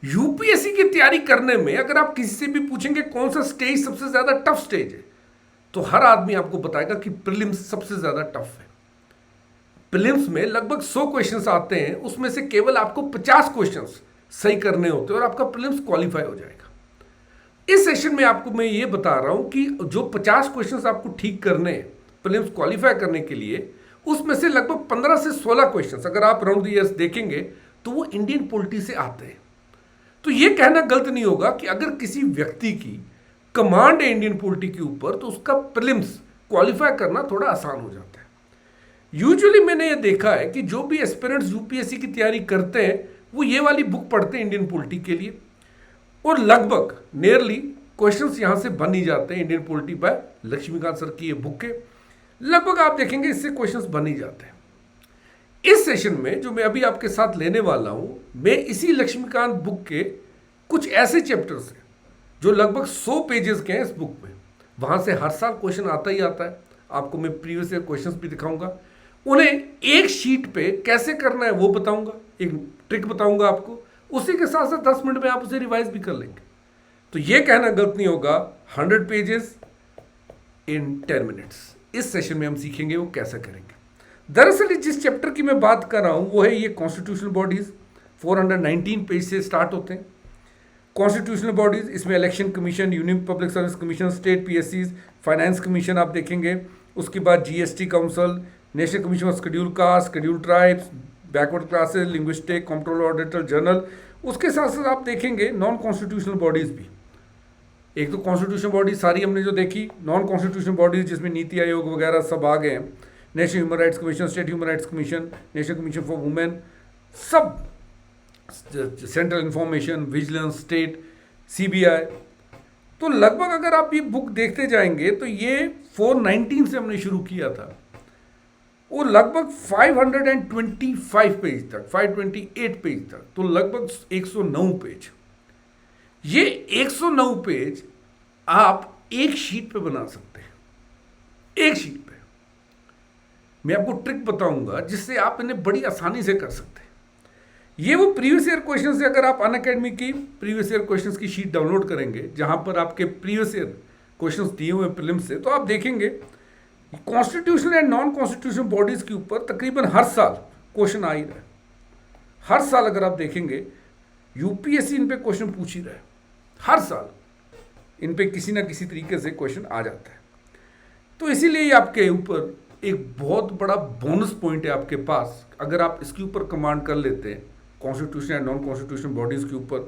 UPSC की तैयारी करने में अगर आप किसी से भी पूछेंगे कौन सा स्टेज सबसे ज्यादा टफ स्टेज है, तो हर आदमी आपको बताएगा कि प्रीलिम्स सबसे ज्यादा टफ है। प्रीलिम्स में लगभग 100 क्वेश्चंस आते हैं, उसमें से केवल आपको 50 क्वेश्चंस सही करने होते हैं और आपका प्रीलिम्स क्वालिफाई हो जाएगा। इस सेशन में आपको मैं ये बता रहा हूं कि जो 50 क्वेश्चंस आपको ठीक करने हैं प्रीलिम्स क्वालिफाई करने के लिए, उसमें से लगभग 15 से 16 क्वेश्चंस अगर आप राउंड द ईयर्स देखेंगे तो वो इंडियन पॉलिटी से आते हैं। तो ये कहना गलत नहीं होगा कि अगर किसी व्यक्ति की कमांड है इंडियन पॉलिटी के ऊपर तो उसका प्रीलिम्स क्वालिफाई करना थोड़ा आसान हो जाता है। यूजुअली मैंने ये देखा है कि जो भी एस्पिरेंट्स यूपीएससी की तैयारी करते हैं वो ये वाली बुक पढ़ते हैं इंडियन पॉलिटी के लिए, और लगभग नियरली क्वेश्चंस यहां से बन ही जाते हैं। Indian polity by Laxmikanth sir की ये बुक है, लगभग आप देखेंगे इससे क्वेश्चंस बन ही जाते हैं। इस सेशन में जो मैं अभी आपके साथ लेने वाला हूं, मैं इसी लक्ष्मीकांत बुक के कुछ ऐसे चैप्टर्स हैं जो लगभग 100 पेजेस के हैं इस बुक में। वहां से हर साल क्वेश्चन आता ही आता है। आपको मैं प्रीवियस ईयर क्वेश्चंस भी दिखाऊंगा, उन्हें एक शीट पे कैसे करना है वो बताऊंगा, एक ट्रिक बताऊंगा आपको। उसी के साथ साथ 10 मिनट में आप उसे रिवाइज भी कर लेंगे। तो ये कहना गलत नहीं होगा 100 पेजेस इन 10 मिनट्स। इस सेशन में हम सीखेंगे वो कैसे करेंगे। दरअसल जिस चैप्टर की मैं बात कर रहा हूं वो है ये कॉन्स्टिट्यूशनल बॉडीज। 419 पेज से स्टार्ट होते हैं कॉन्स्टिट्यूशनल बॉडीज। इसमें election commission, Union Public Service Commission, state पीएससीज, फाइनेंस कमीशन आप देखेंगे। उसके बाद GST council, national commission of schedule caste, schedule tribes, backward classes, linguistic, controller auditor general. उसके साथ साथ आप देखेंगे नॉन कॉन्स्टिट्यूशनल बॉडीज भी। एक तो कॉन्स्टिट्यूशन बॉडीज सारी हमने जो देखी, नॉन कॉन्स्टिट्यूशनल बॉडीज जिसमें नीति आयोग वगैरह सब आ गए हैं। National human rights commission, state human rights commission, national commission for women, सब, central information, vigilance, state, CBI. तो लगभग अगर आप ये बुक देखते जाएंगे तो ये 419 से हमने शुरू किया था, वो लगभग 525 पेज तक, 528 पेज तक, तो लगभग 109 पेज। ये 109 पेज आप एक शीट पे बना सकते हैं, एक शीट पे। मैं आपको ट्रिक बताऊंगा जिससे आप इन्हें बड़ी आसानी से कर सकते हैं। ये वो प्रीवियस ईयर क्वेश्चन से, अगर आप अनअकैडमी की प्रीवियस ईयर क्वेश्चंस की शीट डाउनलोड करेंगे जहां पर आपके प्रीवियस ईयर क्वेश्चंस दिए हुए प्रीलिम्स से, तो आप देखेंगे constitutional and non constitutional bodies के ऊपर तकरीबन हर साल क्वेश्चन आ ही रहा है। हर साल अगर आप देखेंगे यूपीएससी इन पे क्वेश्चन पूछ ही रहा है, हर साल इन पे किसी ना किसी तरीके से क्वेश्चन आ जाता है। तो इसीलिए आपके ऊपर एक बहुत बड़ा बोनस पॉइंट है आपके पास। अगर आप इसके ऊपर कमांड कर लेते हैं constitution and non constitution bodies के ऊपर,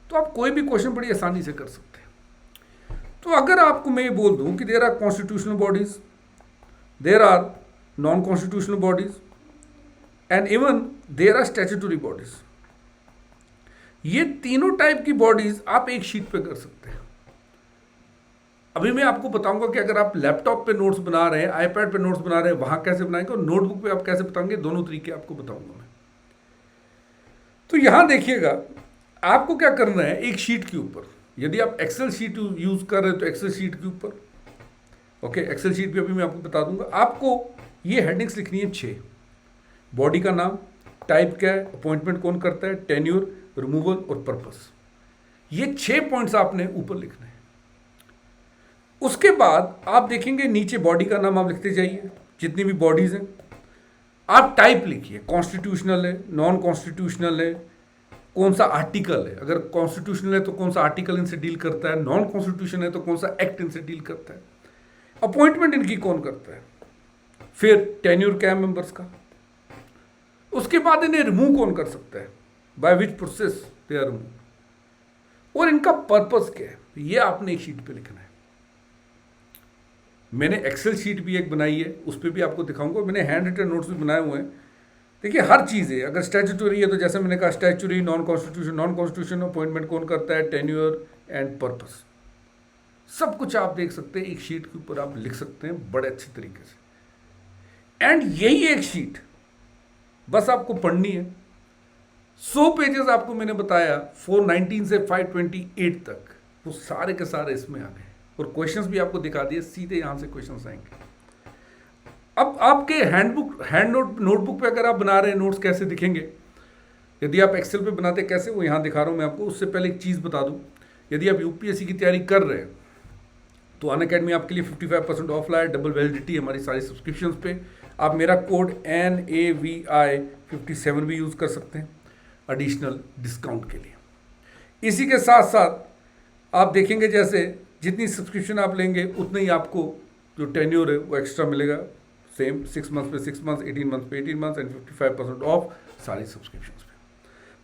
तो आप कोई भी क्वेश्चन बड़ी आसानी से कर सकते हैं। तो अगर आपको मैं ये बोल दूं कि there are constitutional bodies, there are non constitutional bodies and even there are statutory bodies, ये तीनों टाइप की बॉडीज आप एक शीट पे कर सकते हैं। अभी मैं आपको बताऊंगा कि अगर आप लैपटॉप पे नोट्स बना रहे हैं, आईपैड पे नोट्स बना रहे हैं, वहां कैसे बनाएंगे, और नोटबुक पे आप कैसे बताएंगे, दोनों तरीके आपको बताऊंगा मैं। तो यहां देखिएगा आपको क्या करना है, एक शीट के ऊपर, यदि आप एक्सेल शीट यूज कर रहे हैं तो एक्सेल शीट के ऊपर, ओके, एक्सेल शीट पे अभी मैं आपको बता दूंगा। आपको ये हेडिंग्स लिखनी है 6। बॉडी का नाम, टाइप क्या है, अपॉइंटमेंट कौन करता है, टेन्योर, रिमूवल और पर्पस। ये 6 पॉइंट्स आपने ऊपर लिखने हैं। उसके बाद आप देखेंगे नीचे बॉडी का नाम आप लिखते जाइए, जितनी भी बॉडीज हैं। आप टाइप लिखिए, कॉन्स्टिट्यूशनल है, नॉन कॉन्स्टिट्यूशनल है, कौन सा आर्टिकल है, अगर कॉन्स्टिट्यूशनल है तो कौन सा आर्टिकल इनसे डील करता है, नॉन कॉन्स्टिट्यूशन है तो कौन सा एक्ट इनसे डील करता है, अपॉइंटमेंट इनकी कौन करता है, फिर टेन्योर क्या है मेंबर्स का, उसके बाद इन्हें रिमूव कौन कर सकता है, by which process they are remove, और इनका पर्पस क्या है, ये आपने एक शीट पे लिखना है। मैंने एक्सेल शीट भी एक बनाई है, उस पर भी आपको दिखाऊंगा। मैंने हैंड रिटन नोट्स भी बनाए हुए हैं। देखिए हर चीज़ है, अगर स्टैट्यूटरी है तो जैसे मैंने कहा स्टैट्यूटरी, नॉन कॉन्स्टिट्यूशन अपॉइंटमेंट कौन करता है, टेन्योर एंड पर्पस, सब कुछ आप देख सकते हैं एक शीट के ऊपर आप लिख सकते हैं बड़े अच्छे तरीके से। एंड यही एक शीट बस आपको पढ़नी है। 100 पेजेस आपको मैंने बताया 419 से 528 तक, वो सारे के सारे इसमें आ गए, और क्वेश्चंस भी आपको दिखा दिए, सीधे यहां से क्वेश्चंस आएंगे। अब आपके नोटबुक पे अगर आप बना रहे हैं नोट्स कैसे दिखेंगे, यदि आप एक्सेल पे बनाते कैसे, वो यहाँ दिखा रहा हूँ मैं आपको। उससे पहले एक चीज़ बता दूँ, यदि आप यूपीएससी की तैयारी कर रहे हैं तो अनअकैडमी आपके लिए 55% ऑफ लाया, डबल वैलिडिटी हमारी सारी सब्सक्रिप्शन पे। आप मेरा कोड NAVI57 भी यूज़ कर सकते हैं एडिशनल डिस्काउंट के लिए। इसी के साथ साथ आप देखेंगे जैसे जितनी सब्सक्रिप्शन आप लेंगे उतने ही आपको जो टेन्योर है वो एक्स्ट्रा मिलेगा। सेम 6 मंथ पे 6 मंथ, 18 मंथ पे 18 मंथ एंड 55% ऑफ सारी सब्सक्रिप्शन पे।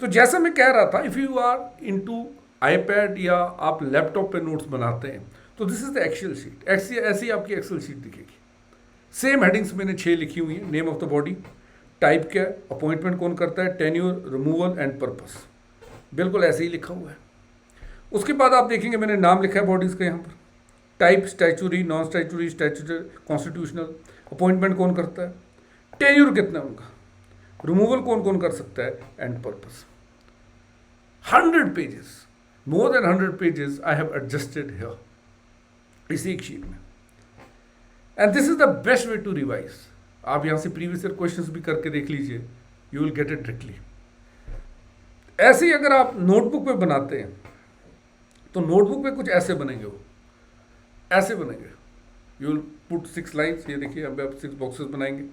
तो जैसा मैं कह रहा था, if you are into iPad या आप लैपटॉप पे नोट्स बनाते हैं तो this is the Excel sheet. ऐसी आपकी एक्सेल शीट दिखेगी। सेम हेडिंग्स मैंने 6 लिखी हुई है। Name of the body, type क्या, अपॉइंटमेंट कौन करता है, टेन्योर, रिमूवल एंड पर्पस, बिल्कुल ऐसे ही लिखा हुआ है। उसके बाद आप देखेंगे मैंने नाम लिखा है बॉडीज़ का यहाँ पर। Type statutory, non statutory, statutory, constitutional, appointment कौन करता है, टेन्योर कितना है उनका, रिमूवल कौन कौन कर सकता है and purpose. 100 pages, more than 100 pages I have adjusted here, इसी एक शीट में। And this is the best way to revise. आप यहां से प्रीवियस ईयर क्वेश्चंस भी करके देख लीजिए, you will get it directly. ऐसे ही अगर आप नोटबुक पे बनाते हैं तो नोटबुक पे कुछ ऐसे बनेंगे, वो ऐसे बनेंगे। You will put 6 lines. ये देखिए, अब आप 6 बॉक्सेस बनाएंगे।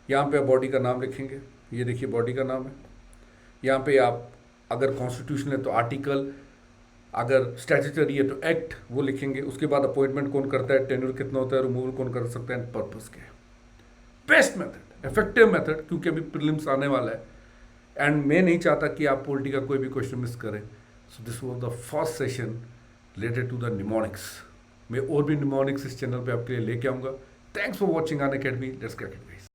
यहाँ पे आप बॉडी का नाम लिखेंगे, ये देखिए बॉडी का नाम है। यहाँ पे आप अगर कॉन्स्टिट्यूशन है तो आर्टिकल, अगर स्टैट्यूटरी है तो एक्ट, वो लिखेंगे। उसके बाद अपॉइंटमेंट कौन करता है, टेन्योर कितना होता है, रिमूवल कौन कर सकता है, पर्पस क्या है। बेस्ट मेथड, इफेक्टिव मेथड, क्योंकि अभी प्रीलिम्स आने वाला है एंड मैं नहीं चाहता कि आप पॉलिटी का कोई भी क्वेश्चन मिस करें। So this was the first session related to the mnemonics. मैं और भी निमोनिक्स इस चैनल पे आपके लिए लेके आऊँगा। Thanks for watching Unacademy. Let's get it.